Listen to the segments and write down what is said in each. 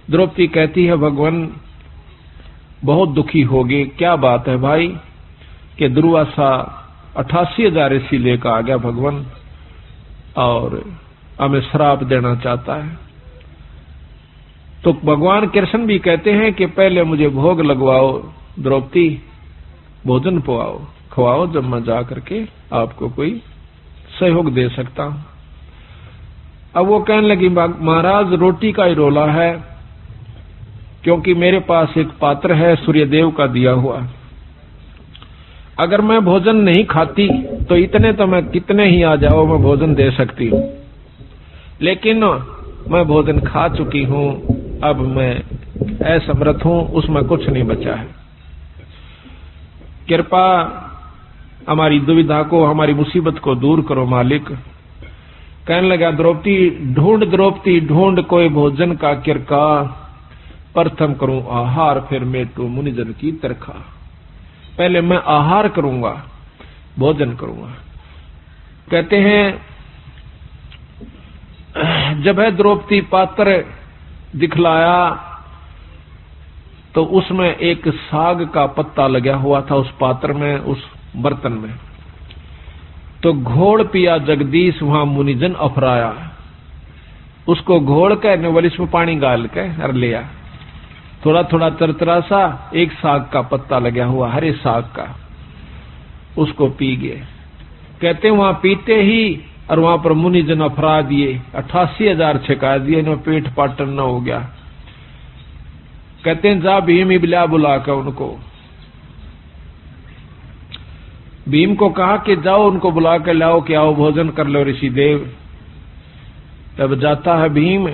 द्रौपदी कहती है भगवान बहुत दुखी हो गए। क्या बात है भाई? कि दुर्वासा 88,000 ऋषि लेकर आ गया भगवान और हमें श्राप देना चाहता है। तो भगवान कृष्ण भी कहते हैं कि पहले मुझे भोग लगवाओ द्रौपदी, भोजन पवाओ, खवाओ, जब मैं जा करके आपको कोई सहयोग दे सकता हूं। अब वो कहने लगी महाराज रोटी का ही रोला है, क्योंकि मेरे पास एक पात्र है सूर्यदेव का दिया हुआ। अगर मैं भोजन नहीं खाती तो इतने तो मैं कितने ही आ जाओ मैं भोजन दे सकती हूं, लेकिन मैं भोजन खा चुकी हूं, अब मैं असमर्थ हूं, उसमें कुछ नहीं बचा है। कृपा हमारी दुविधा को, हमारी मुसीबत को दूर करो मालिक। कहने लगा द्रौपदी ढूंढ कोई भोजन का किरका, प्रथम करूं आहार फिर मेटू मुनिजन की तरखा। पहले मैं आहार करूंगा, भोजन करूंगा। कहते हैं जब है द्रौपदी पात्र दिखलाया तो उसमें एक साग का पत्ता लगा हुआ था उस पात्र में, उस बर्तन में। तो घोड़ पिया जगदीश वहां मुनिजन अफराया। उसको घोड़ के नवलिश में पानी गाल के हर लिया। थोड़ा थोड़ा तरतरा सा एक साग का पत्ता लगा हुआ, हरे साग का, उसको पी गए। कहते वहां पीते ही और वहां पर मुनिजन अफरा दिए, 88,000 छिका दिए, इन्हें पेट पाटन न हो गया। कहते हैं जा भीम इबला बुलाकर उनको, भीम को कहा कि जाओ उनको बुला कर लाओ कि आओ भोजन कर लो ऋषि देव। तब जाता है भीम,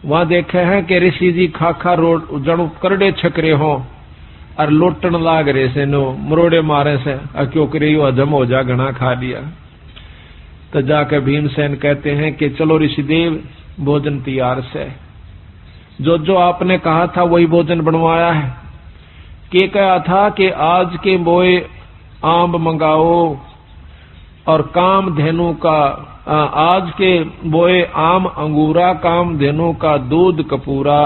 वहां देखे हैं कि ऋषि जी खाखा रोट जणु करड़े छकरे हो और लोटन लाग रहे से नो मरोड़े मारे से क्यों करे हजम हो जा, घना खा लिया। तो जाकर भीमसेन कहते हैं कि चलो ऋषिदेव भोजन तैयार से, जो जो आपने कहा था वही भोजन बनवाया है। के कहा था कि आज के बोए आम मंगाओ और काम धेनु का, आज के बोए आम अंगूरा, काम धेनु का दूध कपूरा,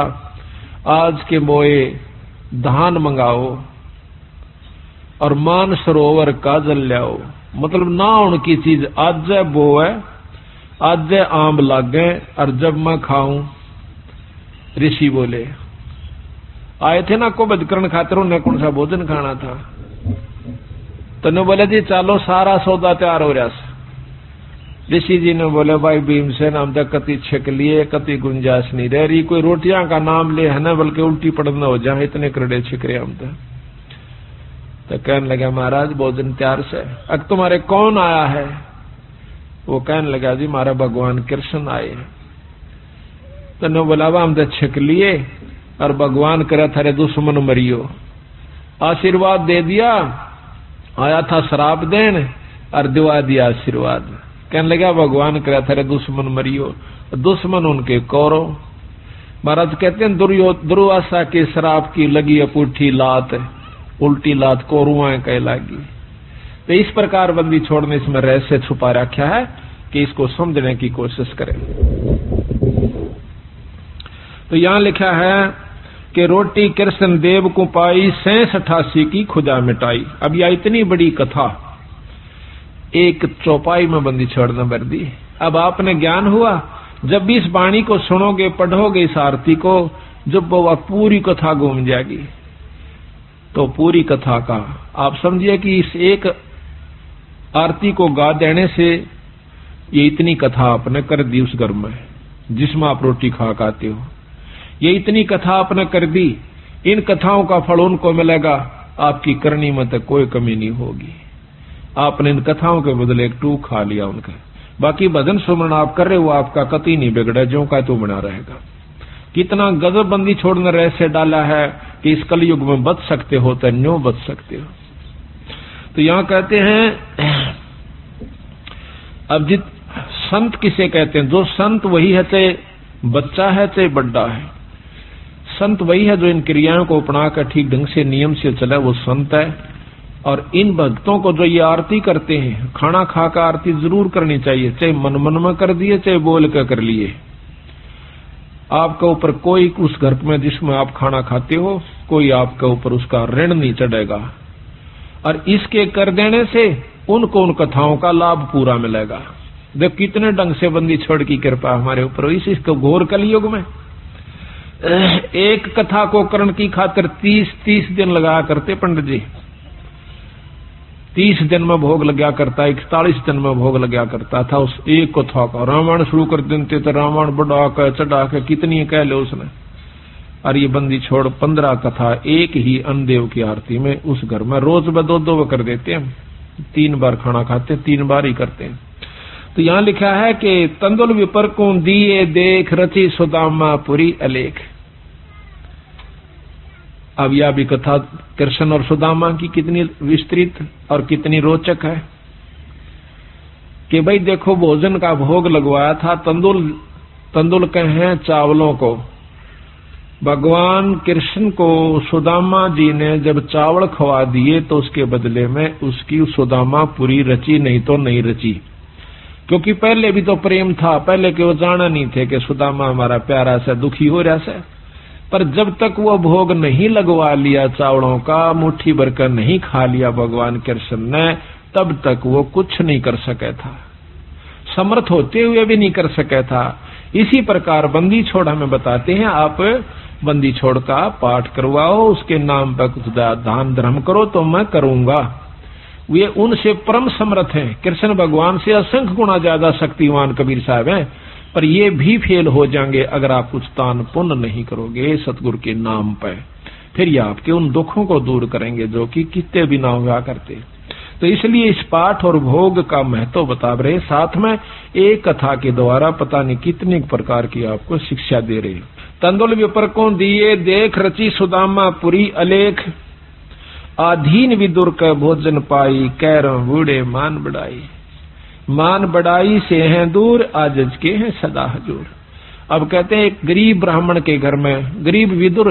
आज के बोए धान मंगाओ और मान सरोवर काजल लाओ। मतलब ना उनकी चीज आज बोए, आज आम लागे और जब मैं खाऊं। ऋषि बोले आए थे ना को बदकरण खातिर, उन्हें कौन सा भोजन खाना था। तो बोले जी चलो सारा सौदा तैयार हो रहा। ऋषि जी ने बोले भाई भीमसेन हम तक कति छिक लिए, कति गुंजाइश नहीं रह रही, कोई रोटियां का नाम ले है ना, बल्कि उल्टी पड़ना हो जाए, इतने करड़े छिक रहे हम तो कहने लगा महाराज भोजन तैयार से। अब तुम्हारे कौन आया है? वो कहने लगा जी हमारा भगवान कृष्ण आए हैं। तो ने बोला हम तो छिक लिए और भगवान करे थारे दुश्मन मरियो, आशीर्वाद दे दिया, आया था श्राप देन और दिवा दिया आशीर्वाद। कहने लगा भगवान करे थारे दुश्मन मरियो, दुश्मन उनके कौरव। महाराज कहते हैं दुर्वासा के श्राप की लगी अपूठी लात, उल्टी लात कौरवाएं कह लागी। तो इस प्रकार बंदी छोड़ने इसमें रहस्य छुपा रखा है कि इसको समझने की कोशिश करें। तो यहां लिखा है कि रोटी कृष्ण देव को पाई, 86 की खुदा मिटाई। अब यह इतनी बड़ी कथा एक चौपाई में बंदी छोड़ना भर दी। अब आपने ज्ञान हुआ, जब भी इस वाणी को सुनोगे, पढ़ोगे इस आरती को, जब वो पूरी कथा घूम जाएगी। तो पूरी कथा का आप समझिए कि इस एक आरती को गा देने से ये इतनी कथा आपने कर दी उस घर में जिसमें आप रोटी खा खाते हो। ये इतनी कथा आपने कर दी, इन कथाओं का फल उनको मिलेगा, आपकी करनी में तो कोई कमी नहीं होगी। आपने इन कथाओं के बदले एक टूक खा लिया उनका। बाकी भजन सुमरण आप कर रहे हो, आपका कति नहीं बिगड़ा, जो का तो बना रहेगा। कितना गजब बंदी छोड़ने रहस्य डाला है कि इस कलयुग में बच सकते हो तो न्यो बच सकते हो। तो यहां कहते हैं अब जित संत किसे कहते हैं? जो संत वही है, चाहे बच्चा है चाहे बड्डा है। संत वही है जो इन क्रियाओं को अपनाकर ठीक ढंग से नियम से चले, वो संत है। और इन भक्तों को जो ये आरती करते हैं, खाना खाकर आरती जरूर करनी चाहिए, चाहे मन मन में कर दिए चाहे बोल कर कर लिए। आपके ऊपर कोई उस घर में जिसमें आप खाना खाते हो कोई आपके ऊपर उसका ऋण नहीं चढ़ेगा, और इसके कर देने से उनको उन कथाओं का लाभ पूरा मिलेगा। देख कितने ढंग से बंदी छोड़ की कृपा हमारे ऊपर इसको घोर कलयुग में। एक कथा को करण की खातिर 30 दिन लगा करते पंडित जी। 30 दिन में भोग लगा करता, 41 दिन में भोग लगा करता था उस एक कथा का। रामायण शुरू कर देते तो रामायण बढ़ा कर चढ़ा कर कितनी कह लो उसने। और ये बंदी छोड़ 15 कथा एक ही अन्नदेव की आरती में उस घर में रोज में 2 कर देते हैं। 3 बार खाना खाते, 3 बार ही करते हैं। तो यहाँ लिखा है कि तंदुल विपर को दिए देख रची सुदामा पुरी अलेख। अब यह भी कथा कृष्ण और सुदामा की कितनी विस्तृत और कितनी रोचक है कि भाई देखो भोजन का भोग लगवाया था तंदुल के हैं चावलों को। भगवान कृष्ण को सुदामा जी ने जब चावल खवा दिए तो उसके बदले में उसकी सुदामा पूरी रची नहीं तो नहीं रची, क्योंकि पहले भी तो प्रेम था। पहले के वो जाना नहीं थे कि सुदामा हमारा प्यारा सा दुखी हो रहा से, पर जब तक वो भोग नहीं लगवा लिया चावलों का, मुट्ठी भरकर नहीं खा लिया भगवान कृष्ण ने, तब तक वो कुछ नहीं कर सके था, समर्थ होते हुए भी नहीं कर सके था। इसी प्रकार बंदी छोड़ हमें बताते हैं, आप बंदी छोड़ का पाठ करवाओ, उसके नाम पर कुछ दान धर्म करो तो मैं करूंगा। वे उनसे परम समर्थ हैं, कृष्ण भगवान से असंख्य गुना ज्यादा शक्तिवान कबीर साहब हैं, पर ये भी फेल हो जाएंगे अगर आप कुछ दान पुण्य नहीं करोगे सतगुरु के नाम पर। फिर ये आपके उन दुखों को दूर करेंगे जो कि कितने भी ना हुआ करते। तो इसलिए इस पाठ और भोग का महत्व बता रहे, साथ में एक कथा के द्वारा पता नहीं कितने प्रकार की आपको शिक्षा दे रहे। तंदुल विपर को दिए देख रची सुदामा पुरी अलेख, आधीन विदुर का भोजन पाई कैर बूढ़े मान बढ़ाई। मान बढ़ाई से हैं दूर आजज के हैं सदा हजूर। अब कहते हैं एक गरीब ब्राह्मण के घर में, गरीब विदुर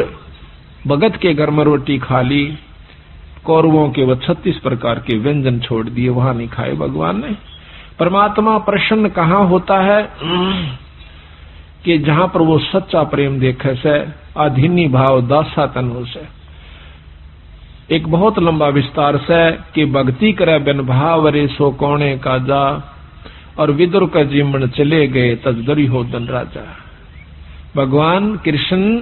भगत के घर में रोटी खा ली, कौरवों के वो 36 प्रकार के व्यंजन छोड़ दिए, वहां नहीं खाए भगवान ने। परमात्मा प्रसन्न कहाँ होता है कि जहां पर वो सच्चा प्रेम देखे से, आधीनी भाव दासा तन हो से। एक बहुत लंबा विस्तार से कि भक्ति करे बिन भाव रे सो कोणे का जा, और विदुर का जीवन चले गए तजदरी हो धन राजा। भगवान कृष्ण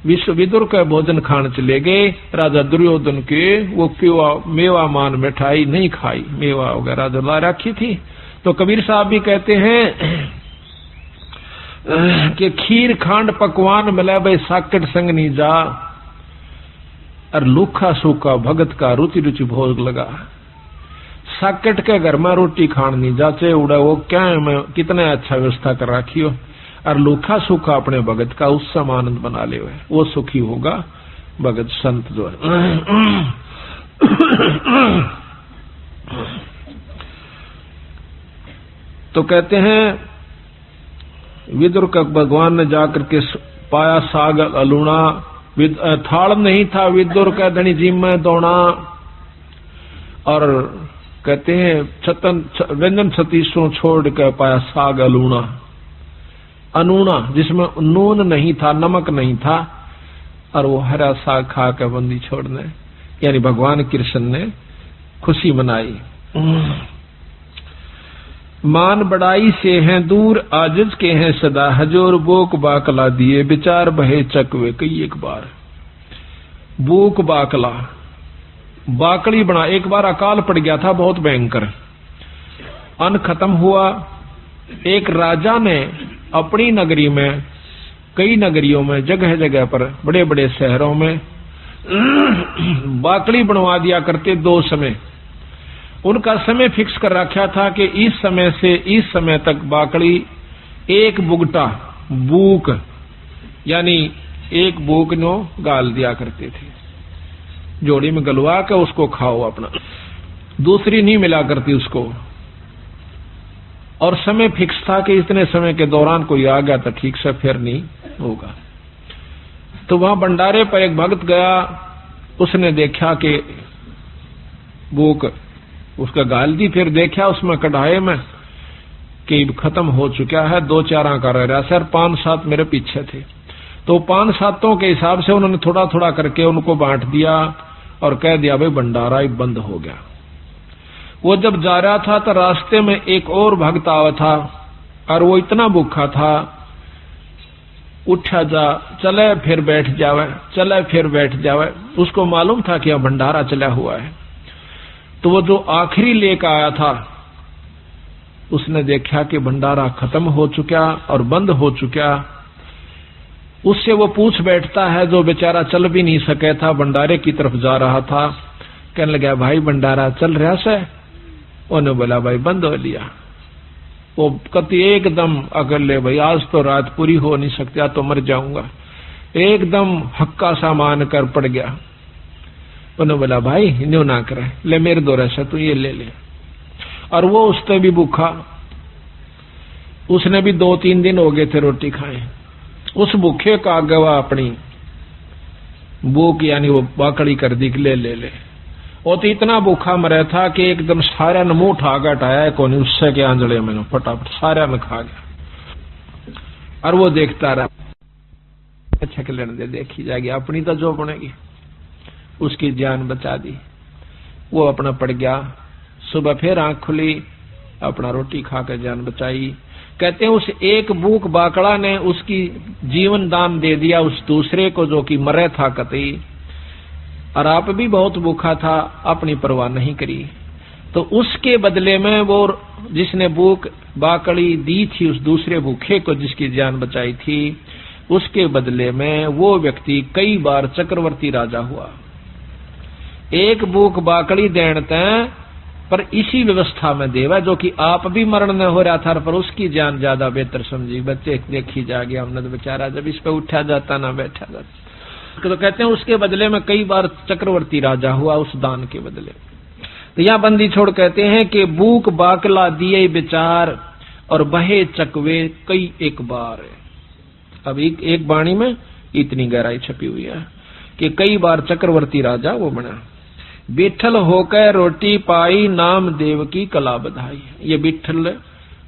विश्व विदुर का भोजन खान चले गए, राजा दुर्योधन के वो मेवा मान मिठाई नहीं खाई, मेवा वगैरह जो ला रखी थी। तो कबीर साहब भी कहते हैं कि खीर खांड पकवान मिला भाई साकट संग नहीं जा, और लूखा सूखा भगत का रुचि रुचि भोग लगा। साकट के घर में रोटी खान नहीं जाचे उड़ा, वो क्या मैं कितना अच्छा व्यवस्था कर रखी हो, और लूखा सूखा अपने भगत का उत्सव आनंद बना ले, वो सुखी होगा भगत संत जो है। तो कहते हैं विदुर का भगवान ने जाकर के पाया साग अलूणा, थाल नहीं था विदुर का धनी जी में दौड़ा, और कहते हैं व्यंजन 36 छोड़ कर पाया साग अलूणा, अनूना जिसमें नून नहीं था, नमक नहीं था, और वो हरा साग खा कर बंदी छोड़ने यानी भगवान कृष्ण ने खुशी मनाई। मान बढ़ाई से हैं दूर आजिज के हैं सदा हजूर, बोक बाकला दिए विचार बहे चकवे कई एक बार। बोक बाकला बाकड़ी बना, एक बार अकाल पड़ गया था बहुत भयंकर, अन्न खत्म हुआ। एक राजा ने अपनी नगरी में, कई नगरियों में, जगह जगह पर, बड़े बड़े शहरों में बाकड़ी बनवा दिया करते 2 समय। उनका समय फिक्स कर रखा था कि इस समय से इस समय तक बाकड़ी एक बुगटा बूक यानी एक बूक नो गाल दिया करते थे, जोड़ी में गलवा के उसको खाओ अपना, दूसरी नहीं मिला करती उसको। और समय फिक्स था कि इतने समय के दौरान कोई आ गया तो ठीक से, फिर नहीं होगा। तो वहां भंडारे पर एक भक्त गया, उसने देखा कि बूक उसका गाल दी, फिर देखा उसमें कढ़ाई में कि खत्म हो चुका है, 2-4 का रह रहा सर, 5-7 मेरे पीछे थे। तो 5-7 के हिसाब से उन्होंने थोड़ा थोड़ा करके उनको बांट दिया और कह दिया भाई भंडारा ही बंद हो गया। वो जब जा रहा था तो रास्ते में एक और भक्त आवा था और वो इतना भूखा था, उठा जा चले फिर बैठ जावे, चले फिर बैठ जावे। उसको मालूम था कि यह भंडारा चला हुआ है। तो वो जो आखिरी लेकर आया था उसने देखा कि भंडारा खत्म हो चुका और बंद हो चुका। उससे वो पूछ बैठता है, जो बेचारा चल भी नहीं सके था, भंडारे की तरफ जा रहा था, कहने लगा भाई भंडारा चल रहा से? उन्होंने बोला भाई बंद हो लिया। वो कति एकदम अगर ले भाई आज तो रात पूरी हो नहीं सकती, तो मर जाऊंगा, एकदम हक्का सा मान कर पड़ गया। उन्होंने बोला भाई न्यू ना करे, ले मेरे दो रैसा तू ये ले ले। और वो उससे भी भूखा, उसने भी 2-3 दिन हो गए थे रोटी खाए। उस भूखे का गवा अपनी भूख यानी वो बाकड़ी कर दी, ले ले ले। वो तो इतना भूखा मरा था कि एकदम सारा ने मुंह उठा गटाया कौन, उससे के आंजड़े में फटाफट सारा ने खा गया। और वो देखता रहा, अच्छा के लेने दे, देखी जाएगी अपनी तो जो बनेगी। उसकी जान बचा दी, वो अपना पड़ गया। सुबह फिर आंख खुली, अपना रोटी खाकर जान बचाई। कहते हैं उस एक भूख बाकड़ा ने उसकी जीवन दान दे दिया उस दूसरे को जो कि मरे था कतई, और आप भी बहुत भूखा था, अपनी परवाह नहीं करी। तो उसके बदले में वो जिसने भूख बाकड़ी दी थी उस दूसरे भूखे को जिसकी जान बचाई थी, उसके बदले में वो व्यक्ति कई बार चक्रवर्ती राजा हुआ। एक भूख बाकड़ी देते पर इसी व्यवस्था में देवा जो कि आप भी मरण न हो रहा था, पर उसकी जान ज्यादा बेहतर समझी। बच्चे देखी जा गया हमने तो बेचारा जब इस पे उठा जाता ना बैठा जाता। तो कहते हैं उसके बदले में कई बार चक्रवर्ती राजा हुआ उस दान के बदले। तो यहां बंदी छोड़ कहते हैं कि भूख बाकला दिए विचार और बहे चकवे कई एक बार। अब एक वाणी में इतनी गहराई छपी हुई है कि कई बार चक्रवर्ती राजा वो बना। बिठल होकर रोटी पाई नाम देव की कला बधाई। ये बिठल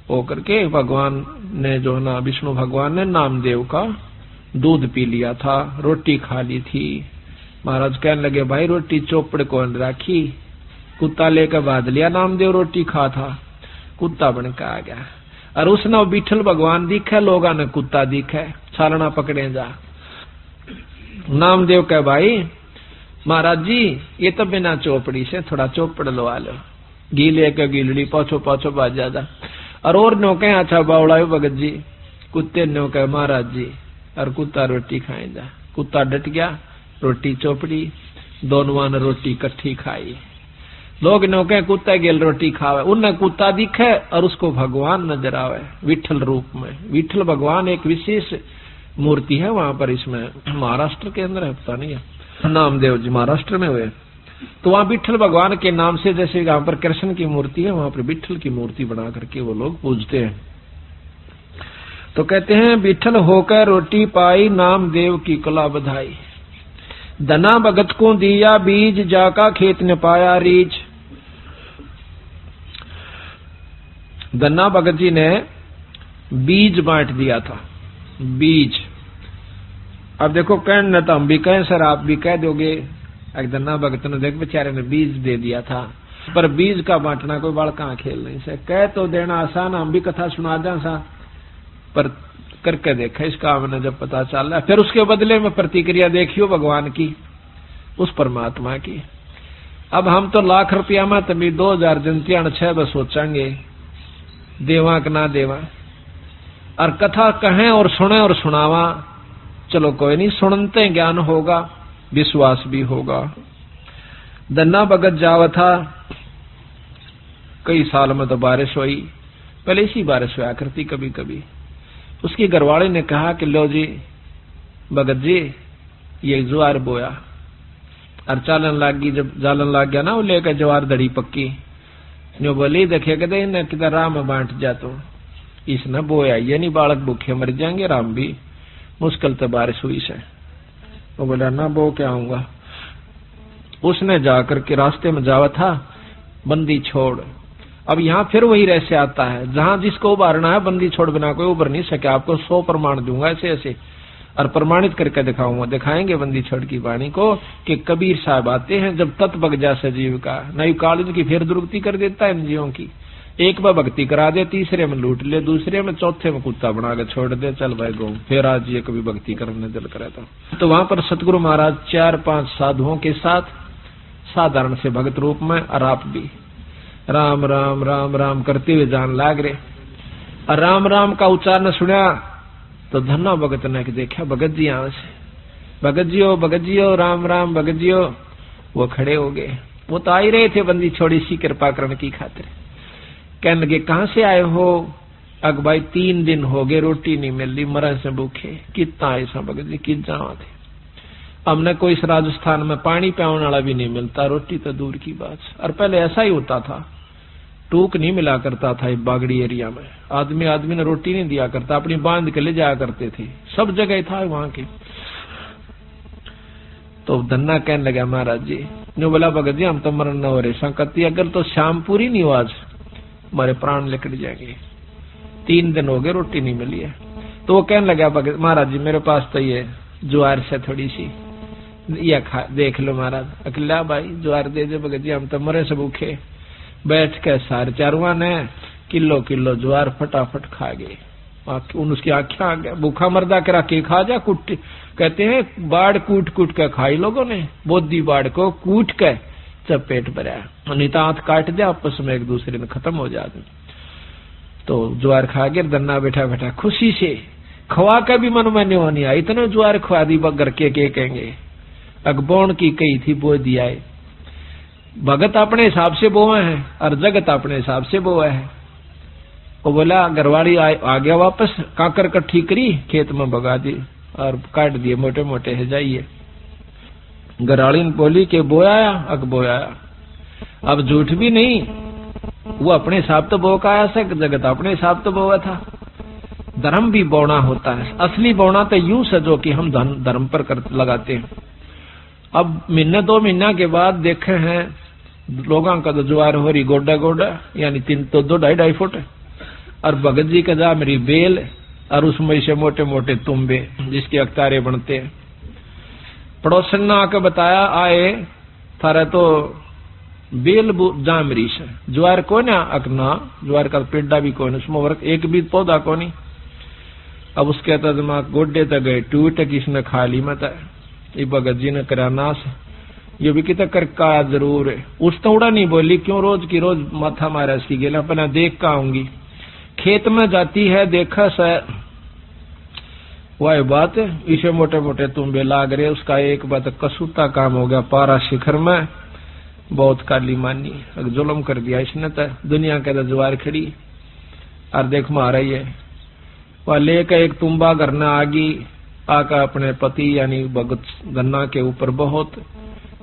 होकर के भगवान ने जो ना विष्णु भगवान ने नामदेव का दूध पी लिया था, रोटी खा ली थी। महाराज कहने लगे भाई रोटी चौपड़ कौन राखी? कुत्ता लेकर बांध लिया, नामदेव रोटी खा था, कुत्ता बनकर आ गया। और उसने बिठल भगवान दिखे, लोगा ने कुत्ता दिखे, छालना पकड़े जा। नामदेव कह भाई महाराज जी ये तो बिना चौपड़ी से थोड़ा चौपड़ लवा लो, घी लेकर गीलड़ी पाछो पाछो बाज जा। और नो कहे अच्छा बावड़ा भगत जी, कुत्ते नो कहे महाराज जी, और कुत्ता रोटी खाए जा। कुत्ता डट गया, रोटी चौपड़ी, दोनों ने रोटी इकट्ठी खाई। लोग नो कहे कुत्ता गेल रोटी खावे, उन्हें कुत्ता दिखे और उसको भगवान नजर आवे विठल रूप में। विठल भगवान एक विशेष मूर्ति है वहां पर, इसमें महाराष्ट्र के अंदर है, पता नहीं है, नामदेव जी महाराष्ट्र में हुए। तो वहां विठल भगवान के नाम से जैसे यहाँ पर कृष्ण की मूर्ति है, वहां पर विठल की मूर्ति बना करके वो लोग पूजते हैं। तो कहते हैं विठल होकर रोटी पाई नामदेव की कला बधाई। धना भगत को दिया बीज जाका खेत ने पाया रीज। धना भगत जी ने बीज बांट दिया था, बीज। अब देखो कहने तो हम भी कहें सर, आप भी कह दोगे एक धना भगत ने देख बेचारे ने बीज दे दिया था, पर बीज का बांटना कोई बड़ कहां खेल नहीं से। कह तो देना आसान, हम भी कथा सुना दें सा, पर करके देखा इसका हमने जब पता चल रहा, फिर उसके बदले में प्रतिक्रिया देखियो भगवान की, उस परमात्मा की। अब हम तो लाख रुपया में तभी 2000 जनतियां 6 बस सोचेंगे देवा कि ना देवा, और कथा कहें और सुने और सुनावा, चलो कोई नहीं, सुनते ज्ञान होगा, विश्वास भी होगा। धन्ना भगत जावा था, कई साल में तो बारिश हुई, पहले इसी बारिश हुआ करती कभी कभी। उसकी घरवाली ने कहा कि लो जी भगत जी ये ज्वार बोया, और चालन लाग गई, जब जालन लाग गया ना वो लेकर ज्वार दड़ी पक्की, जो बोली देखे कहते इन्हें किधर राम में बांट जा, तो इसने बोया ये नहीं, बालक भूखे मर जाएंगे, राम भी मुश्किल तो बारिश हुई से। वो बोला ना बो क्या आऊंगा। उसने जाकर के रास्ते में जावा था, बंदी छोड़ अब यहाँ फिर वही रहस्य आता है, जहां जिसको उबारना है बंदी छोड़ बिना कोई उबर नहीं सके। आपको 100 प्रमाण दूंगा ऐसे ऐसे, और प्रमाणित करके दिखाऊंगा। दिखाएंगे बंदी छोड़ की वाणी को कि कबीर साहब आते हैं जब तत् बग जा सजीव का, नई काल की फिर दुर्गति कर देता है इन जीवों की। एक बार भक्ति करा दे, तीसरे में लूट ले, दूसरे में, चौथे में कुत्ता बना के छोड़ दे, चल भाई गो, फिर आज ये कभी भक्ति करने दिल करे तो वहां पर सतगुरु महाराज 4-5 साधुओं के साथ साधारण से भगत रूप में, और आप भी राम राम राम राम करते हुए जान लाग रहे। और राम राम का उच्चारण सुना तो धन्ना भगत ने देखा भगत जी यहां से, भगत जी हो राम राम भगत जी हो। वो खड़े हो गए, वो तो आ ही रहे थे बंदी छोड़ी सी कृपा करने की खातिर। कहने लगे कहां से आए हो? अग भाई 3 दिन हो गए रोटी नहीं मिल रही, मरा से भूखे। कितना ऐसा भगत जी कित जावा थे, हमने कोई इस राजस्थान में पानी पियाने वाला भी नहीं मिलता, रोटी तो दूर की बात। और पहले ऐसा ही होता था, टूक नहीं मिला करता था बागड़ी एरिया में, आदमी ने रोटी नहीं दिया करता, अपनी बांध के ले जाया करते थे, सब जगह था वहां के। तो धन्ना कहने लगा महाराज जी ने बोला भगत जी हम तो मरण न हो रहे, संकति अगर तो शाम पूरी नहीं हो आज हमारे प्राण निकल जाएंगे, 3 दिन हो गए रोटी नहीं मिली है। तो वो कहने लगा भगत महाराज जी मेरे पास तो ये ज्वार से थोड़ी सी या खा देख लो महाराज। अकेला भाई ज्वार दे दे भगत जी हम तो मरे से भूखे। बैठ के 4.5 ने किलो ज्वार फटाफट खा गए, उसकी आंखें आ गया। भूखा मर्दा करा के खा जा कुट, कहते हैं बाढ़ कूट के खाई लोगों ने, बोधी बाढ़ को कूट के जब पेट भरा, नहीं तो हाथ काट दे आपस में एक दूसरे में खत्म हो जाते। तो ज्वार खा गए, धन्ना बैठा खुशी से खवा का भी मन में नहीं होनी आई, इतने ज्वार खवा दी बगर के कहेंगे। अगबोन की कही थी बो दिया है, भगत अपने हिसाब से बोए हैं और जगत अपने हिसाब से बोए है। वो बोला घरवाली आ गया वापस, काकर कट्ठी करी खेत में भगा दी और काट दिए मोटे मोटे है जाइए। घरवाली ने बोली कि बोया अग बोया, अब झूठ भी नहीं, वो अपने हिसाब तो बो का आया से, जगत अपने हिसाब तो बोया था। धर्म भी बोना होता है, असली बोना तो यूं से जो कि हम धर्म पर लगाते हैं। अब 1-2 महीना के बाद देखे हैं लोगों का तो ज्वार हो रही गोडा यानी 2.5 फुट, और भगत जी का जा मेरी बेल और उसमें से मोटे मोटे तुम्बे जिसके अख्तारे बनते हैं। पड़ोसन ने आकर बताया आए थारा तो बेल जामरी से ज्वार को ना अकना, ज्वार का पेड़ा भी कौन, उसमें वर्क एक भी पौधा को नहीं। अब उसके दिमाग गोड्डे तक गए टूट किसने खा ली मत, ये भगत जी ने करा नाश, ये भी कितना करका जरूर है। उस तोड़ा नहीं बोली क्यों रोज की रोज माथा मारा सी गेला, अपना देख का आऊंगी। खेत में जाती है देखा से वह बात, इसे मोटे मोटे तुम्बे लाग रहे, उसका एक बात कसूता काम हो गया। पारा शिखर में बहुत काली मानी जुल्म कर दिया इसने, तो दुनिया के ज्वार खड़ी और देख मारा ही है। वह लेकर एक तुम्बा करना आगी, आका अपने पति यानी भगत गन्ना के ऊपर बहुत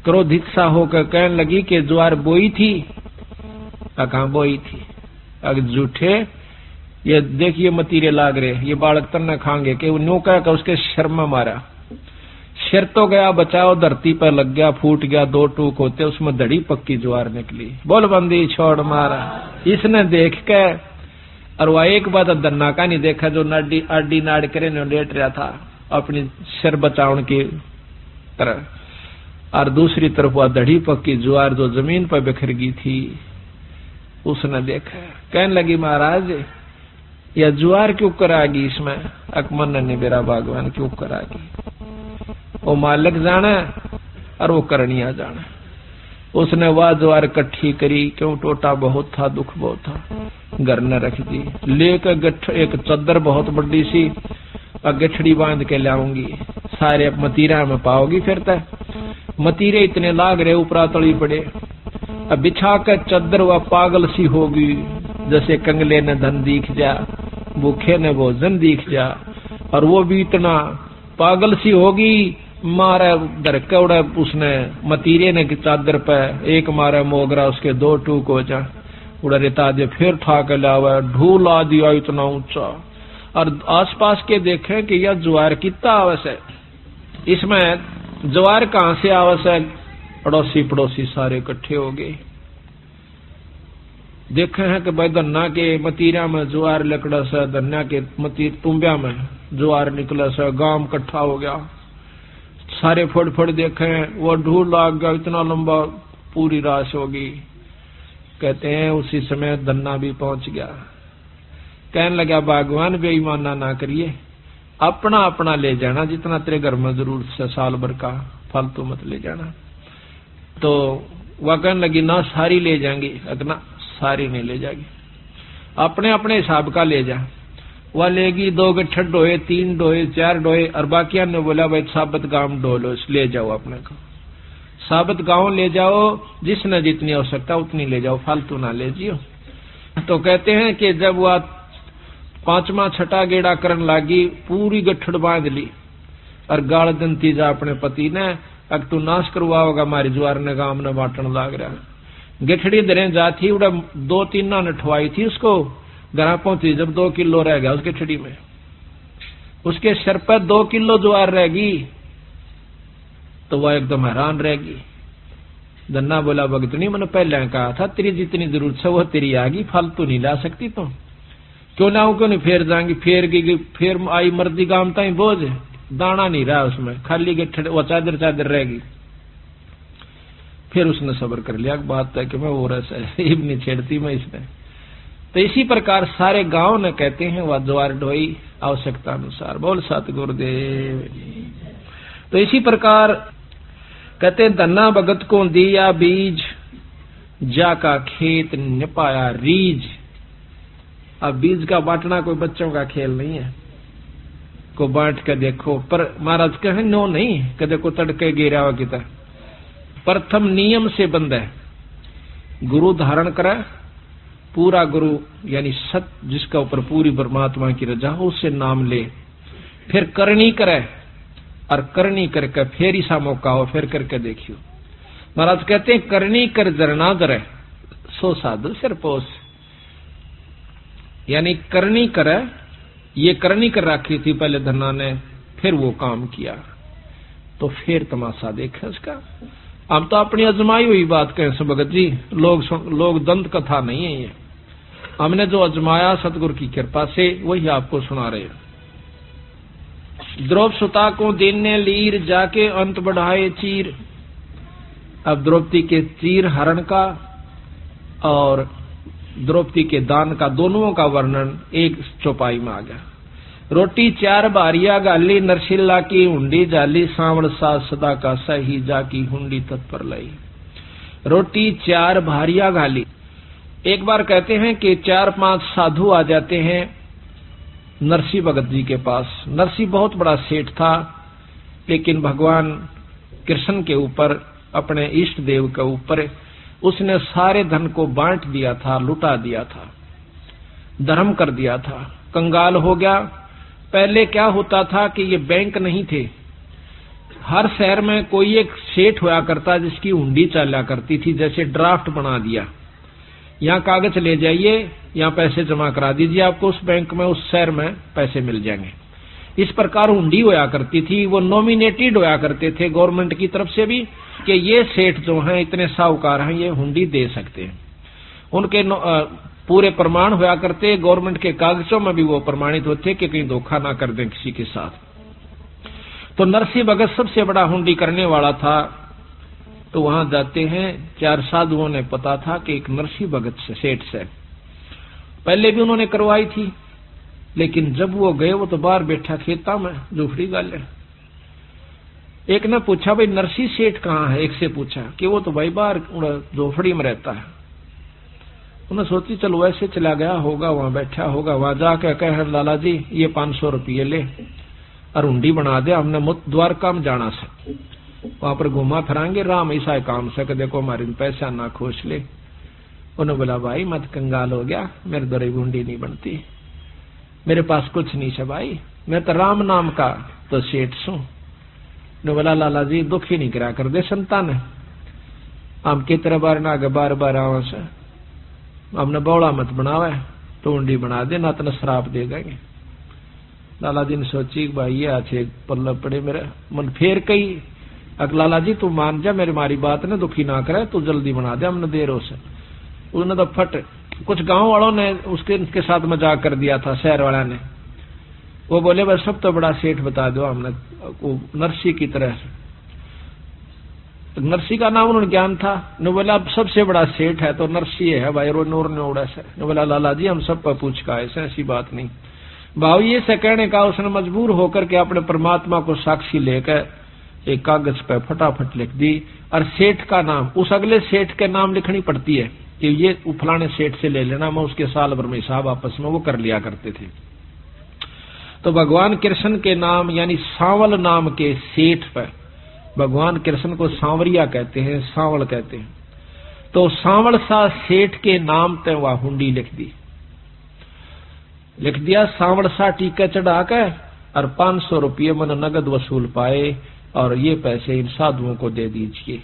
क्रोधित सा होकर कहने लगी कि ज्वार बोई थी, कहाँ बोई थी, अगर झूठे ये देखिए मतीरे लाग रहे, ये बालक तन्ना खाएंगे कि न्यू कह उसके शर में मारा, सिर तो गया बचाओ, धरती पर लग गया, फूट गया, 2 टूक होते उसमें दड़ी पक्की ज्वार निकली। बोल बंदी छोड़ मारा। इसने देख के और वह एक बात दन्ना का नहीं देखा जो आडी नाड़ करे लेट रहा था अपनी सिर बचाने की तरह, और दूसरी तरफ वह दड़ी पक्की ज्वार जो जमीन पर बिखर गई थी उसने देखा। कहने लगी महाराज यह ज्वार क्यों करागी, इसमें अकमन ने मेरा भगवान क्यों करागी, वो मालिक जाना और वो करनिया जाना। उसने वह ज्वार इकट्ठी करी, क्यों टोटा बहुत था, दुख बहुत था, घर न रख दी। लेकर एक चद्दर बहुत बड़ी सी गठड़ी बांध के लाऊंगी, सारे मतीरा में पाओगी। फिर तक मतीरे इतने लाग रहे ऊपरा तली पड़े, अब बिछा कर चद्दर वह पागल सी होगी, जैसे कंगले ने धन दिख जा, भूखे ने भोजन दिख जा, और वो भी इतना पागल सी होगी। मारा धरके उड़ा उसने मतीरे ने चादर पे एक मारा मोगरा, उसके 2 टूक हो जा, उड़ा रेता दे, फिर ठाक लावा, ढूल आ दिया इतना ऊंचा, और आसपास के देखे कि यह ज्वार कितना आवश्यक है, इसमें ज्वार कहां से आवश्यक। पड़ोसी सारे इकट्ठे हो गए, देखे हैं कि भाई धन्ना के मतीरा में ज्वार लकड़ा सा, धन्ना के मतीर तुम्बिया में ज्वार निकला सा, गांव इकट्ठा हो गया, सारे फोड़ फोड़ देखे हैं, वो ढूंढ लाग गया, इतना लंबा पूरी राश होगी। कहते हैं उसी समय धन्ना भी पहुंच गया। कहने लगा भगवान बेईमाना ना करिए, अपना अपना ले जाना, जितना तेरे घर में जरूरत से साल भर का, फालतू मत ले जाना। तो वह कहने लगी ना सारी ले जाएंगी। अगना सारी नहीं ले जाएगी, अपने अपने हिसाब का ले जा। वह लेगी 2 गट्ठर डोए, 3 डोए, 4 डोए, और बाकिया ने बोला भाई साबत गांव डोलो, ले जाओ अपने को, साबत गांव ले जाओ, जिसने जितनी आवश्यकता उतनी ले जाओ, फालतू ना ले जियो। तो कहते हैं कि जब वह 5वां 6ठा गेड़ा करन लागी, पूरी गठड़ बांध ली और गाल दंती जा अपने पति ने, अग तू नाश करवाओगा हमारी ज्वार ने, गांव ने बांटन लाग रहा। गठड़ी दरे जाती उड़ा 2-3 नठवाई थी उसको, घर पहुंची जब 2 किलो रह गया उस गठड़ी में, उसके सिर पर 2 किलो ज्वार रहेगी। तो वह एकदम हैरान रहेगी। धन्ना बोला भगतनी मैंने पहले कहा था तेरी जितनी जरूरत है वो तेरी आगी, फालतू नहीं ला सकती तुम। क्यों लाऊं, क्यों नहीं, फेर जाएंगी, फेर गई, फेर आई मर्दी गांव ताई बोझ, दाना नहीं रहा उसमें, खाली गठड़ वो चादर चादर रहेगी। फिर उसने सब्र कर लिया, बात है कि मैं वो रस नहीं छेड़ती मैं इसमें। तो इसी प्रकार सारे गांव ने कहते हैं वह ज्वार ढोई आवश्यकता अनुसार। बोल सतगुरुदेव। तो इसी प्रकार कहते धन्ना भगत को दिया बीज, जाका खेत न पाया रीज। अब बीज का बांटना कोई बच्चों का खेल नहीं है, को बांट के देखो। पर महाराज कहे नो नहीं, कदे को तड़के गिरा हुआ की तरह। प्रथम नियम से बंद है, गुरु धारण करे, पूरा गुरु यानी सत जिसका ऊपर पूरी परमात्मा की रजा हो उससे नाम ले, फिर करनी करे, और करनी करके फिर ऐसा मौका हो फिर करके देखियो। महाराज कहते हैं करनी कर जरना जरे, सो साधु सिर पोस। यानी करनी करे, ये करनी कर रखी थी पहले धन्ना ने, फिर वो काम किया तो फिर तमाशा देखे उसका। हम तो अपनी अजमाई हुई बात कहें सो भगत जी, लोग दंत कथा नहीं है ये, हमने जो अजमाया सतगुरु की कृपा से वही आपको सुना रहे हैं। द्रौपदी सुता को देने लीर, जाके अंत बढ़ाए चीर। अब द्रौपदी के चीर हरण का और द्रौपदी के दान का, दोनों का वर्णन एक चौपाई में आ गया। रोटी 4 बारिया गाली, नरसिल्ला की हुंडी जाली, सांवड़ सा सदा का सही जाकी हुंडी तत्पर लाई। रोटी 4 भारिया गाली। एक बार कहते हैं कि 4-5 साधु आ जाते हैं नरसी भगत जी के पास। नरसी बहुत बड़ा सेठ था, लेकिन भगवान कृष्ण के ऊपर, अपने इष्ट देव के ऊपर उसने सारे धन को बांट दिया था, लुटा दिया था, धर्म कर दिया था, कंगाल हो गया। पहले क्या होता था कि ये बैंक नहीं थे, हर शहर में कोई एक सेठ हुआ करता जिसकी हुंडी चला करती थी, जैसे ड्राफ्ट बना दिया, यहाँ कागज ले जाइए, यहाँ पैसे जमा करा दीजिए, आपको उस बैंक में उस शहर में पैसे मिल जाएंगे। इस प्रकार हुंडी होया करती थी। वो नॉमिनेटेड होया करते थे गवर्नमेंट की तरफ से भी कि ये सेठ जो हैं इतने साहूकार हैं, ये हुंडी दे सकते हैं। उनके पूरे प्रमाण होया करते, गवर्नमेंट के कागजों में भी वो प्रमाणित होते कि कहीं धोखा ना कर दें किसी के साथ। तो नरसिंह भगत सबसे बड़ा हुंडी करने वाला था। तो वहां जाते हैं, 4 साधुओं ने पता था कि एक नरसिंह भगत से सेठ से पहले भी उन्होंने करवाई थी, लेकिन जब वो गए वो तो बाहर बैठा खेता में झोपड़ी गाले। एक ने पूछा भाई नरसिंह सेठ कहाँ है, एक से पूछा कि वो तो भाई बाहर झोपड़ी में रहता है। उन्हें सोची चलो वैसे चला गया होगा, वहां बैठा होगा। वहां जाके कहे लाला जी ये 500 रुपये ले और हुंडी बना दे, हमने द्वारका में जाना से, वहां पर घुमा फिरांगे, राम ऐसा काम से देखो हमारे पैसा ना खोस ले। उन्होंने बोला भाई मत कंगाल हो गया, मेरे द्वारा हुंडी नहीं बनती, मेरे पास कुछ नहीं है भाई, मैं तो राम नाम का तो सेठ सू। ने बोला लाला जी दुख ही नहीं करा कर दे संतान, हम कितने बार ना आगे बार बार आवा से, हमने बौड़ा मत बनावे तो हुंडी बना दे, ना तो श्राप दे देंगे। लाला जी ने सोची भाई ये अच्छे पल्ला पड़े मेरे मन, फेर कही अक लाला जी तू मान जा, मेरी मारी बात ने दुखी ना करे, तू जल्दी बना दे, हमने देर हो से। उन्होंने तो फट कुछ गांव वालों ने उसके साथ मजाक कर दिया था, शहर वाला ने। वो बोले बस सब तो बड़ा सेठ बता दो हमने, नरसी की तरह। नरसी का नाम उन्होंने ज्ञान था। ने बोला अब सबसे बड़ा सेठ है तो नरसी है भाई, रो नूर ने उड़ा से। ने बोला लाला जी हम सब पर पूछ का ऐसी बात नहीं। भाव ये से कहने का उसने मजबूर होकर के अपने परमात्मा को साक्षी लेकर एक कागज पर फटाफट लिख दी। और सेठ का नाम उस अगले सेठ के नाम लिखनी पड़ती है कि ये फलाने सेठ से ले लेना, मैं उसके साल भर में हिसाब आपस में वो कर लिया करते थे। तो भगवान कृष्ण के नाम यानी सांवल नाम के सेठ पर, भगवान कृष्ण को सांवरिया कहते हैं, सांवल कहते हैं। तो सांवल सा सेठ के नाम पे वह हुंडी लिख दिया। सांवल सा टीका चढ़ाकर और 500 रुपये मन नगद वसूल पाए और ये पैसे इन साधुओं को दे दीजिए,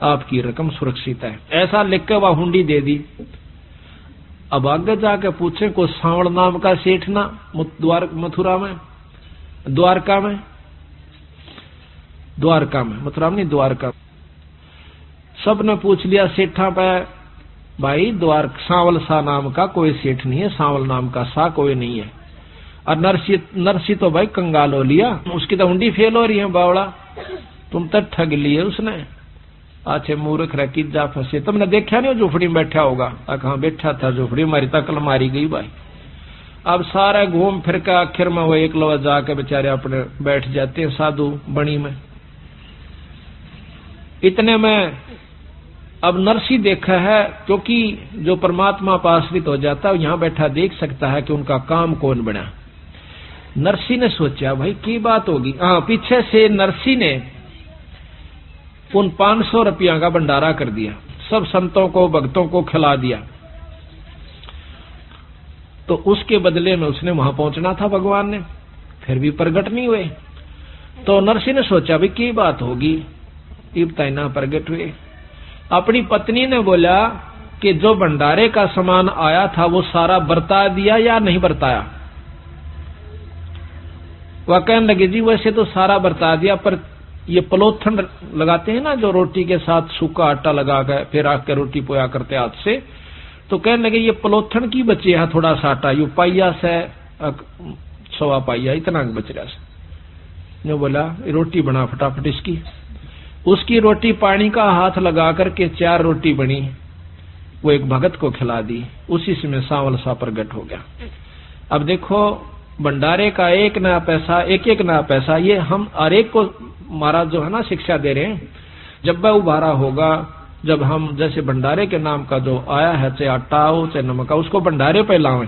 आपकी रकम सुरक्षित है, ऐसा लिखकर वह हुंडी दे दी। अब आगे जाके पूछे को सांवल नाम का सेठ ना मथुरा में, द्वारका में, मथुरा में नहीं द्वारका। सबने पूछ लिया सेठा पे, भाई सांवल सा नाम का कोई सेठ नहीं है, सांवल नाम का सा कोई नहीं है। और नरसी तो भाई कंगाल हो लिया, उसकी तो हुंडी फेल हो रही है। बावड़ा तुम तो ठग लिए उसने। अच्छे मूर्ख रखी जा फंसे, तुमने देखा नहीं झोपड़ी में बैठा होगा। कहाँ बैठा था झोपड़ी, हमारी तकल मारी गई भाई। अब सारा घूम फिर के आखिर में वो एक लवा जाके बेचारे अपने बैठ जाते हैं साधु बणी में। इतने में अब नरसी देखा है, क्योंकि जो परमात्मा पर आश्रित हो जाता है यहां बैठा देख सकता है कि उनका काम कौन बना। नरसी ने सोचा भाई की बात होगी। हाँ, पीछे से नरसी ने उन 500 रुपया का भंडारा कर दिया, सब संतों को भक्तों को खिला दिया। तो उसके बदले में उसने वहां पहुंचना था भगवान ने, फिर भी प्रकट नहीं हुए। तो नरसी ने सोचा भाई की बात होगी, इब तैना प्रकट हुए। अपनी पत्नी ने बोला कि जो भंडारे का सामान आया था वो सारा बरता दिया या नहीं बरताया। वह कहने लगे जी वैसे तो सारा बरता दिया, पर ये पलोथन लगाते हैं ना जो रोटी के साथ सूखा आटा लगा कर फिर आके रोटी पोया करते हाथ से, तो कहने लगे ये पलोथन की बचे है थोड़ा सा आटा, यू पाइया से 1.25 पाइया इतना बच रहा है। जो बोला रोटी बना फटाफट इसकी। उसकी रोटी पानी का हाथ लगा करके 4 रोटी बनी, वो एक भगत को खिला दी। उसी से में सांवल सा प्रगट हो गया। अब देखो भंडारे का एक नया पैसा ये हम हर एक को महाराज जो है ना शिक्षा दे रहे हैं। जब वह उबारा होगा, जब हम जैसे भंडारे के नाम का जो आया है, चाहे आटा हो चाहे नमक हो, उसको भंडारे पे लावें।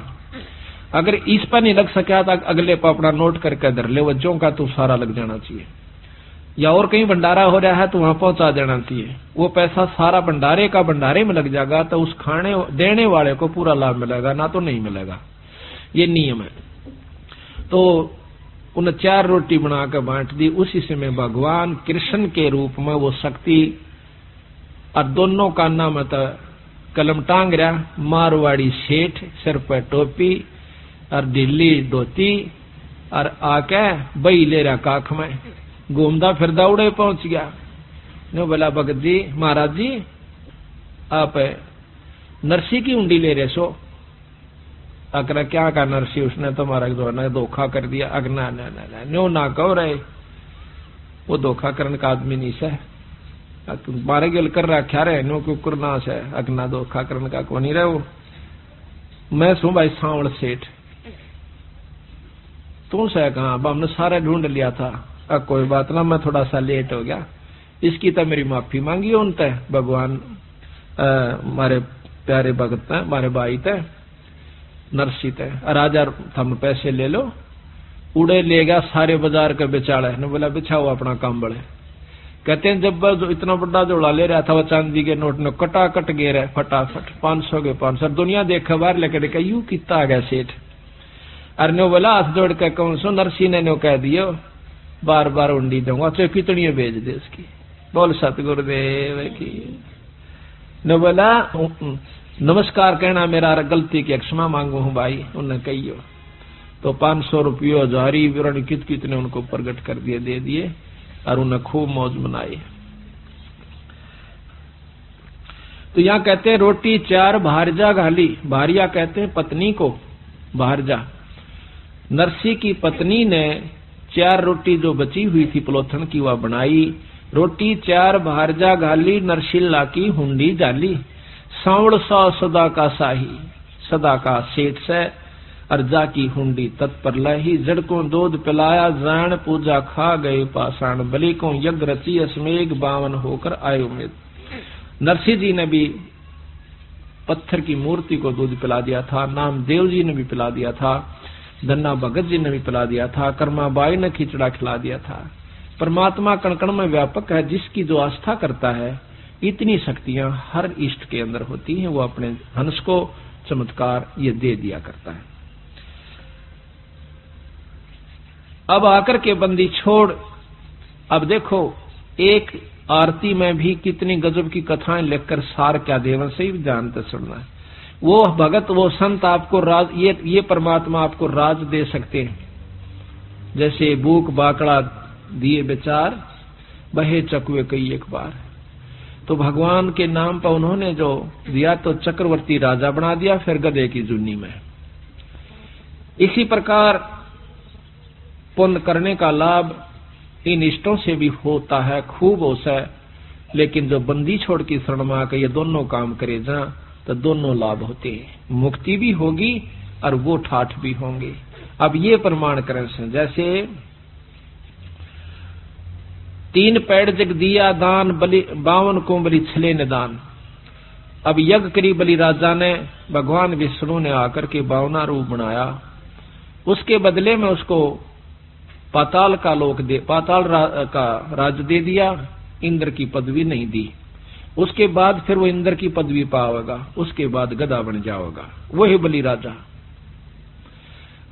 अगर इस पर नहीं लग सका तो अगले पर अपना नोट करके धर ले, वज्जों का तो सारा लग जाना चाहिए। या और कहीं भंडारा हो रहा है तो वहां पहुंचा देना चाहिए। वो पैसा सारा भंडारे का भंडारे में लग जाएगा तो उस खाने देने वाले को पूरा लाभ मिलेगा, ना तो नहीं मिलेगा। ये नियम है। तो उन 4 रोटी बनाकर बांट दी। उसी समय भगवान कृष्ण के रूप में वो शक्ति और दोनों कान्ना में तो कलम टांग रहा, मारवाड़ी सेठ, सिर पर टोपी और ढीली धोती और आके बई ले रहा काख में, घूमदा फिरदा उड़े पहुंच गया। नो बोला भगत जी महाराज जी आप नरसी की उंडी ले रहे सो। अकरा क्या कहा नरसी, उसने तो हमारा धोखा कर दिया। अगना न्यो ना कहो रहे, वो धोखा करने का आदमी नहीं से मारे गिल कर रखा रहे नो कुकुर ना से अगना धोखा करने का को नहीं रहे। वो मैं सू भाई सांवल सेठ, तू से कहा अब हमने सारे ढूंढ लिया था। अब कोई बात ना, मैं थोड़ा सा लेट हो गया, इसकी तो मेरी माफी मांगी उन ते भगवान मारे प्यारे भगत ने, मारे भाई ते नरसी ते। राजा थम पैसे ले लो, उड़े ले गया सारे बाजार के बेचाड़े ने। बोला बिछाओ अपना काम बड़े। कहते हैं जब जो इतना बड़ा जोड़ा ले रहा था वो चांदी के नोट ने कटाकट गे रहे फटाफट 500 के 500। दुनिया देखा बाहर लेकर के यू कितना आ गया सेठ। अरे नो बोला हाथ जोड़ के कौन सो नरसी ने नो कह दियो बार बार उंडी दूंगा तो कितनी भेज दे उसकी। बोल सतगुरुदेव की। ने बोला नमस्कार कहना मेरा गलती की क्षमा मांगू हूं भाई। उन्हें कहियो तो 500 रुपये जारी विवरण कितने उनको प्रकट कर दिए, दे दिए और उन्हें खूब मौज मनाई। तो यहाँ कहते हैं रोटी 4 भारजा घाली। भारिया कहते हैं पत्नी को, भारजा। नरसी की पत्नी ने 4 रोटी जो बची हुई थी पलोथन की वह बनाई। रोटी 4 भारजा घाली, नरशिल्ला की हुंडी जाली। सांवड़ सा सदा का साही, सदा का सेठ से, अर्जा की हुंडी तत्पर लही। जड़ को दूध पिलाया जान, पूजा खा गए पाषाण। बलि को यज्ञ रची अस्मेघ, बावन होकर आए उम्मीद। नरसिंह जी ने भी पत्थर की मूर्ति को दूध पिला दिया था, नामदेव जी ने भी पिला दिया था, धन्ना भगत जी ने भी पिला दिया था, कर्माबाई ने खिचड़ा खिला दिया था। परमात्मा कण-कण में व्यापक है। जिसकी जो आस्था करता है, इतनी शक्तियां हर इष्ट के अंदर होती हैं। वो अपने हंस को चमत्कार ये दे दिया करता है। अब आकर के बंदी छोड़, अब देखो एक आरती में भी कितनी गजब की कथाएं लिखकर सार क्या देवन से ही जानते सुनना है। वो भगत, वो संत आपको राज, ये परमात्मा आपको राज दे सकते हैं। जैसे बूक बाकड़ा दिए विचार, बहे चकुए कई एक बार। तो भगवान के नाम पर उन्होंने जो दिया तो चक्रवर्ती राजा बना दिया, फिर गधे की जुन्नी में। इसी प्रकार पुण्य करने का लाभ इन इष्टों से भी होता है, खूब होता है। लेकिन जो बंदी छोड़ की शरण में आकर ये दोनों काम करे जा, तो दोनों लाभ होते हैं। मुक्ति भी होगी और वो ठाठ भी होंगे। अब ये प्रमाण करें से, जैसे 3 पेड़ जग दिया दान, बलि 52 को बलि छले निदान। अब यज्ञ करी बलि राजा ने, भगवान विष्णु ने आकर के 52 रूप बनाया। उसके बदले में उसको पाताल का लोक दे, पाताल का राज दे दिया, इंद्र की पदवी नहीं दी। उसके बाद फिर वो इंद्र की पदवी पावेगा, उसके बाद गधा बन जाएगा, वही बलि राजा।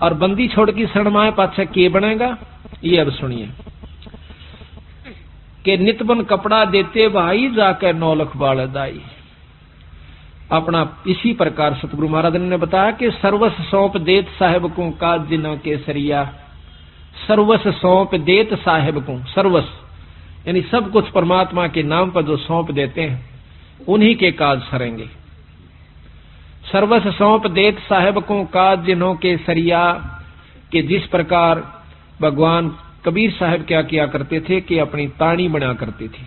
और बंदी छोड़ की शरण में पाछा के बनेगा, ये अब सुनिए। के नितबन कपड़ा देते भाई, जाकर 9 लाख बाल दाई। अपना इसी प्रकार सतगुरु महाराज ने बताया कि सर्वस सौंप देत साहेब को काज जिनों के सरिया। सर्वस सौंप देत साहेब को, सर्वस यानी सब कुछ परमात्मा के नाम पर जो सौंप देते हैं उन्हीं के काज सरेंगे। सर्वस सौंप देत साहेब को काज जिन्हों के सरिया। कि जिस प्रकार भगवान कबीर साहब क्या किया करते थे कि अपनी ताणी बना करते थे,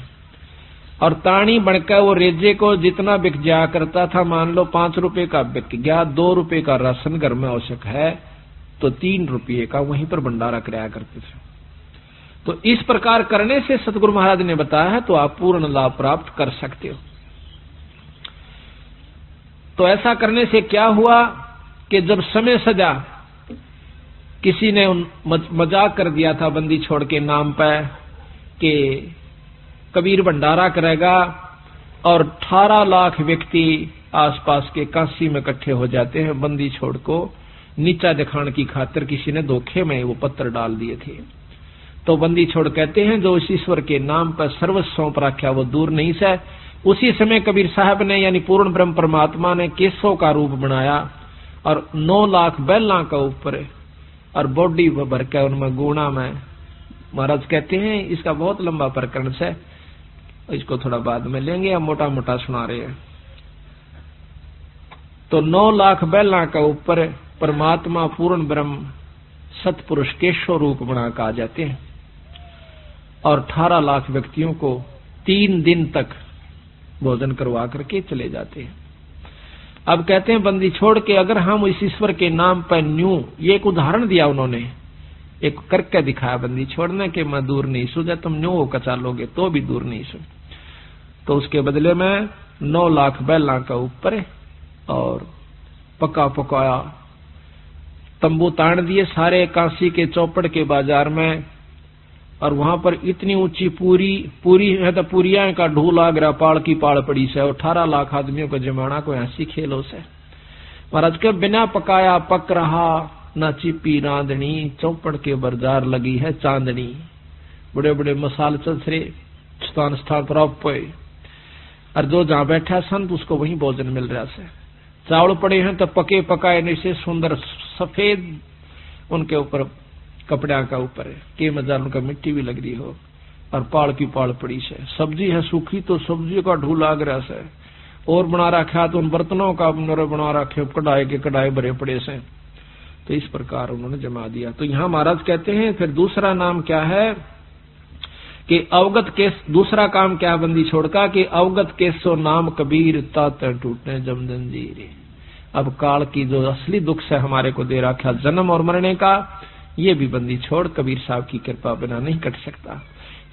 और ताणी बनकर वो रेजे को जितना बिक जाया करता था, मान लो 5 रुपए का बिक गया, 2 रुपए का राशन घर में आवश्यक है, तो 3 रुपये का वहीं पर भंडारा कराया करते थे। तो इस प्रकार करने से सतगुरु महाराज ने बताया है, तो आप पूर्ण लाभ प्राप्त कर सकते हो। तो ऐसा करने से क्या हुआ कि जब समय सजा, किसी ने मजाक कर दिया था बंदी छोड़ के नाम पर कि कबीर भंडारा करेगा, और 18 लाख व्यक्ति आसपास के काशी में इकट्ठे हो जाते हैं। बंदी छोड़ को नीचा दिखाने की खातिर किसी ने धोखे में वो पत्र डाल दिए थे। तो बंदी छोड़ कहते हैं जो इस ईश्वर के नाम पर सर्वस्व सौंप रखा वो दूर नहीं से। उसी समय कबीर साहब ने यानी पूर्ण ब्रह्म परमात्मा ने केसों का रूप बनाया और 9 लाख बैलों का ऊपर और बॉडी भर के उनमें गुणा में। महाराज कहते हैं इसका बहुत लंबा प्रकरण है, इसको थोड़ा बाद में लेंगे, हम मोटा मोटा सुना रहे हैं। तो 9 लाख बैलों का ऊपर परमात्मा पूर्ण ब्रह्म सतपुरुष के स्वरूप बना कर आ जाते हैं और 18 लाख व्यक्तियों को 3 दिन तक भोजन करवा करके चले जाते हैं। अब कहते हैं बंदी छोड़ के अगर हम इस ईश्वर के नाम पर न्यू, ये एक उदाहरण दिया उन्होंने, एक करके दिखाया बंदी छोड़ने के मैं दूर नहीं सू, तुम न्यू होकर चालोगे तो भी दूर नहीं सू। तो उसके बदले में 9 लाख बैलों का ऊपर और पका पकाया तंबू तान दिए सारे काशी के चौपड़ के बाजार में, और वहां पर इतनी ऊंची पूरी है तो पूरिया का ढूल आगरा पाड़ की पाड़ पड़ी से, और 18 लाख आदमियों को जमाना को ऐसी खेलो से। महाराज के बिना पकाया पक रहा, ना चिपी रांधनी, चौपड़ के बाजार लगी है चांदनी। बड़े बड़े मसाल चलसरे स्थान स्थान पर और जो जहां बैठा संत उसको वहीं भोजन मिल रहा से। चावल पड़े हैं तो पके पकाए नीचे सुंदर सफेद उनके ऊपर कपड़ा का ऊपर के मजार उनका मिट्टी भी लग रही हो, और पाड़ की पाड़ पड़ी से। सब्जी है सूखी तो सब्जी का ढूल आग रहा से, और बना रखा तो उन बर्तनों का बना रखे, कढ़ाई के कढ़ाई भरे पड़े से। तो इस प्रकार उन्होंने जमा दिया। तो यहां महाराज कहते हैं फिर दूसरा नाम क्या है कि अवगत केस, दूसरा काम क्या है बंदी छोड़ का कि अवगत केसो नाम कबीर ताते टूटने जम जंजीर। अब काल की जो असली दुख से हमारे को दे रखा जन्म और मरने का, ये भी बंदी छोड़ कबीर साहब की कृपा बिना नहीं कट सकता।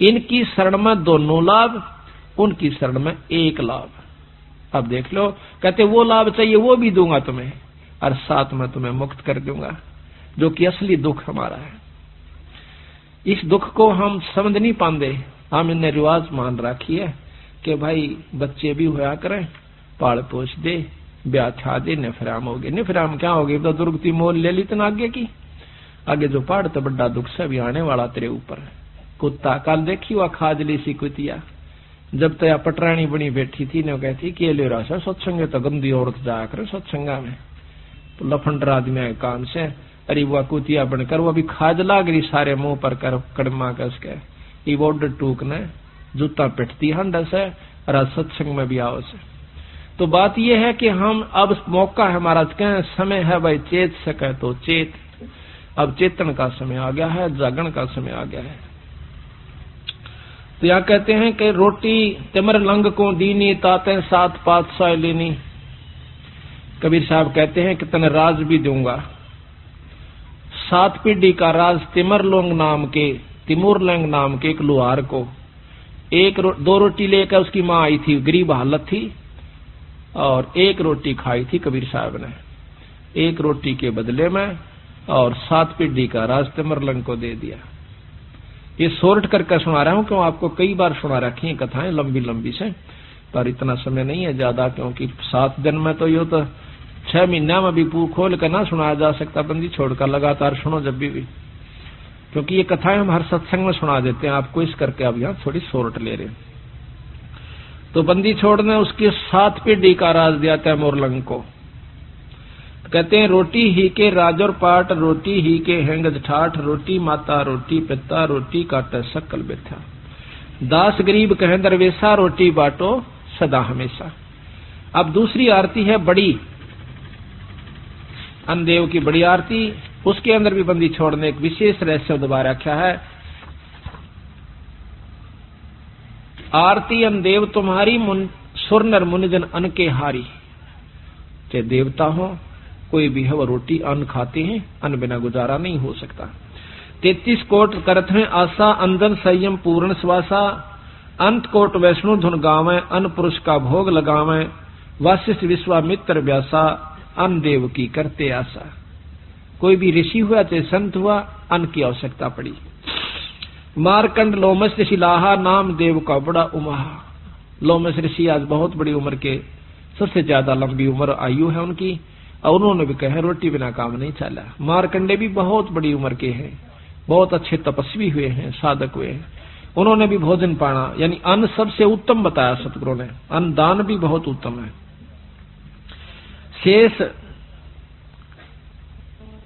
इनकी शरण में दोनों लाभ, उनकी शरण में एक लाभ। अब देख लो, कहते वो लाभ चाहिए वो भी दूंगा तुम्हें, और साथ में तुम्हें मुक्त कर दूंगा, जो कि असली दुख हमारा है। इस दुख को हम समझ नहीं पाते, हम इन्हें रिवाज मान रखी है कि भाई बच्चे भी होया करें, पाल पोष दे, ब्याह छा दे, निफराम हो गए। निफराम क्या हो गई तो दुर्गति मोल ले ली तना आगे की, आगे जो पहाड़ तो बड़ा दुख से भी आने वाला तेरे ऊपर। कुत्ता कल देखी हुआ खाजली सी कुतिया, जब तया पटरानी बनी बैठी थी न कहती कि ले रहा सत्संग तो गंदी औरत जाया करे सत्संगा में, तो लफंडर आदमी आए कान से, अरे वह कुतिया बनकर वो भी खाज लाग रही सारे मुंह पर कर कड़मा कस के, ये बॉर्डर टूक ने जूता पिटती हंड से, और सत्संग में भी आओ से। तो बात यह है कि हम अब मौका है महाराज कहें समय है भाई चेत सके तो चेत। अब चेतन का समय आ गया है, जागरण का समय आ गया है। तो यह कहते हैं कि रोटी तिमर लंग को दीनी ताते सात पातशाह लेनी। कबीर साहब कहते हैं कि तने राज भी दूंगा, 7 पीढ़ी का राज तिमुर लंग नाम के एक लुहार को, 2 रोटी लेकर उसकी मां आई थी, गरीब हालत थी, और 1 रोटी खाई थी कबीर साहब ने, 1 रोटी के बदले में, और 7 पीढ़ी का राज तिमरलंग को दे दिया। ये शॉर्ट करके सुना रहा हूं, क्यों आपको कई बार सुना रखी है कथाएं लंबी लंबी से, पर इतना समय नहीं है ज्यादा, क्योंकि 7 दिन में तो ये तो 6 महीना में भी खोल कर ना सुनाया जा सकता। बंदी छोड़कर लगातार सुनो जब भी, क्योंकि ये कथाएं हम हर सत्संग में सुना देते हैं आपको, इस करके अब यहाँ थोड़ी शॉर्ट ले रहे हैं। तो बंदी छोड़ ने उसकी 7 पीढ़ी का राज दिया तैमूरलंग को। कहते हैं रोटी ही के राजौर पाट, रोटी ही के हैंगज ठाठ, रोटी माता रोटी पिता, रोटी काटे सकल बेथा, दास गरीब कहें दरवेशा, रोटी बाटो सदा हमेशा। अब दूसरी आरती है बड़ी, अन्नदेव की बड़ी आरती, उसके अंदर भी बंदी छोड़ने एक विशेष रहस्य दबा रखा है। आरती अन्नदेव तुम्हारी सुर नर मुनिजन अन्न के हारी। चाहे देवता हो कोई भी है वो रोटी अन्न खाते हैं, अन्न बिना गुजारा नहीं हो सकता। 33 कोट करत हैं आशा, अंदन संयम पूर्ण श्वासा, अंत कोट वैष्णु धुन गावें, अन्न पुरुष का भोग लगावें, वासिष्ठ विश्वामित्र व्यासा, अन्न देव की करते आशा। कोई भी ऋषि हुआ चाहे संत हुआ, अन्न की आवश्यकता पड़ी। मारकंड लोमस ऋषि लाहा, नाम देव का बड़ा उमाहा। लोमस ऋषि आज बहुत बड़ी उम्र के, सबसे ज्यादा लंबी उम्र आयु है उनकी, और उन्होंने भी कहा रोटी बिना काम नहीं चला। मारकंडे भी बहुत बड़ी उम्र के हैं, बहुत अच्छे तपस्वी हुए हैं, साधक हुए हैं, उन्होंने भी भोजन पाना यानी अन्न सबसे उत्तम बताया सतगुरु ने। अन्न दान भी बहुत उत्तम है। शेष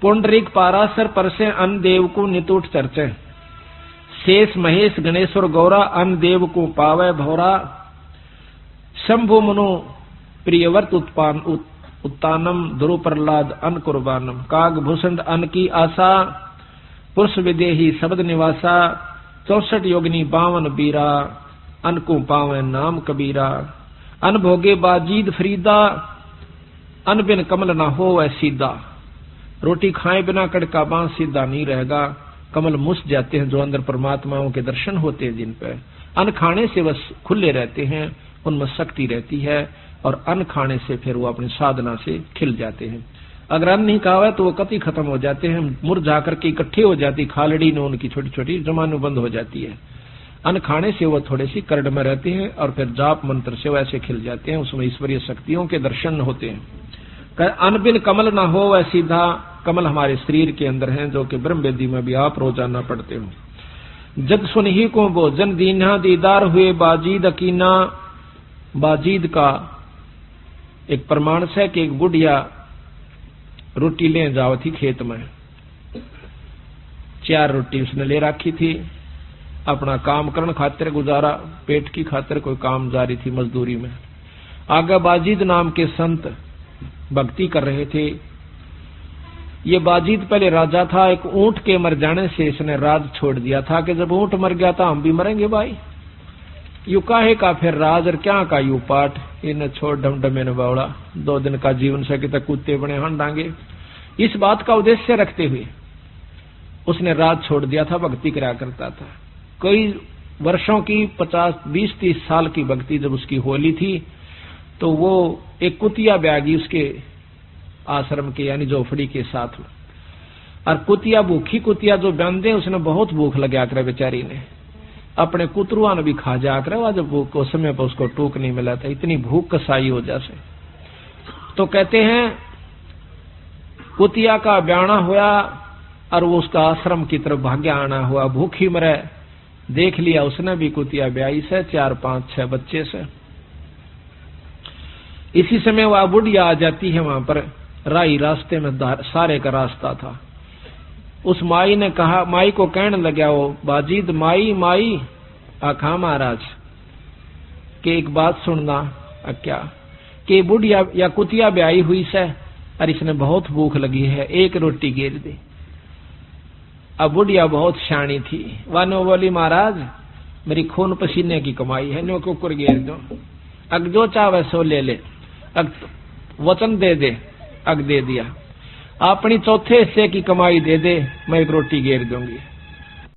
पुंडरीक पारासर परसे, अन्न देव को नितुट चर्चे, शेष महेश गणेश्वर गौरा, अन्न देव को पावे भौरा, शंभु मनु प्रियवर्त उत्तानम, ध्रुव प्रहलाद अन्न कुर्बानम, काग भूषण अन्न की आशा, पुरुष विदेही शब्द निवासा, 64 योगिनी 52 बीरा, अन्न को पावे नाम कबीरा, अन्न भोगे बाजीद फरीदा, अन्न बिन कमल ना हो वह सीधा। रोटी खाए बिना कड़का बांस सीधा नहीं रहेगा, कमल मुस जाते हैं जो अंदर परमात्माओं के दर्शन होते हैं जिन पे। अन्न खाने से वह खुले रहते हैं, उनमें शक्ति रहती है, और अन्न खाने से फिर वो अपनी साधना से खिल जाते हैं। अगर अन्न नहीं खावा तो वो कति खत्म हो जाते हैं, मुरझा करके इकट्ठे हो जाती, खालड़ी ने उनकी छोटी छोटी जमानु बंद हो जाती है। अन्न खाने से वो थोड़े सी करड़ में रहते हैं, और फिर जाप मंत्र से वैसे खिल जाते हैं, उसमें ईश्वरीय शक्तियों के दर्शन होते हैं। अन्न बिन कमल ना हो वह सीधा, कमल हमारे शरीर के अंदर हैं जो कि ब्रह्म वेदी में भी आप रोजाना पढ़ते हो। जग सुन ही को भोजन दीना, दीदार हुए बाजीद अकीना। बाजीद का एक प्रमाण है कि एक बुढ़िया रोटी ले जाओ थी खेत में, 4 रोटी उसने ले रखी थी, अपना काम करने खातिर गुजारा, पेट की खातिर कोई काम जारी थी मजदूरी में। आगे बाजीद नाम के संत भक्ति कर रहे थे। ये बाजीद पहले राजा था। एक ऊंट के मर जाने से इसने राज छोड़ दिया था कि जब ऊंट मर गया था हम भी मरेंगे भाई। यू काहे का फिर राज और क्या का यू पाठ, इन्हें छोड़ डमडमे ने बावड़ा 2 दिन का जीवन से तक कुत्ते बने हंडांगे। इस बात का उद्देश्य रखते हुए उसने राज छोड़ दिया था, भक्ति करा करता था। कई वर्षों की 50, 20, 30 साल की भक्ति जब उसकी होली थी तो वो एक कुतिया ब्यागी उसके आश्रम के यानी झोपड़ी के साथ में, और कुतिया भूखी कुतिया जो बांधे उसने बहुत भूख लगा कर बेचारी ने अपने कुतरुआ ने भी खा जा कर, वह जब भूख को समय पर उसको टूक नहीं मिला था, इतनी भूख कसाई हो जैसे। तो कहते हैं कुतिया का ब्याना हुआ और वो उसका आश्रम की तरफ भाग्य आना हुआ, भूखी मरे। देख लिया उसने भी कुतिया ब्याई से 4, 5, 6 बच्चे से। इसी समय वह बुढ़िया आ जाती है वहां पर, राई रास्ते में सारे का रास्ता था। उस माई ने कहा, माई को कहने लगा वो बाजीद, माई माई आखा महाराज के एक बात सुनना। क्या कि बुढ़िया या कुतिया ब्याई हुई से और इसने बहुत भूख लगी है, एक रोटी गिर दे। अब बुढ़िया बहुत शानी थी, वानो बोली महाराज मेरी खून पसीने की कमाई है, नो कुकुर गिर दो, अग जो चाहे सो ले ले, अग वचन दे दे, अग दे दिया। अपनी चौथे हिस्से की कमाई दे दे, मैं एक रोटी घेर दूंगी।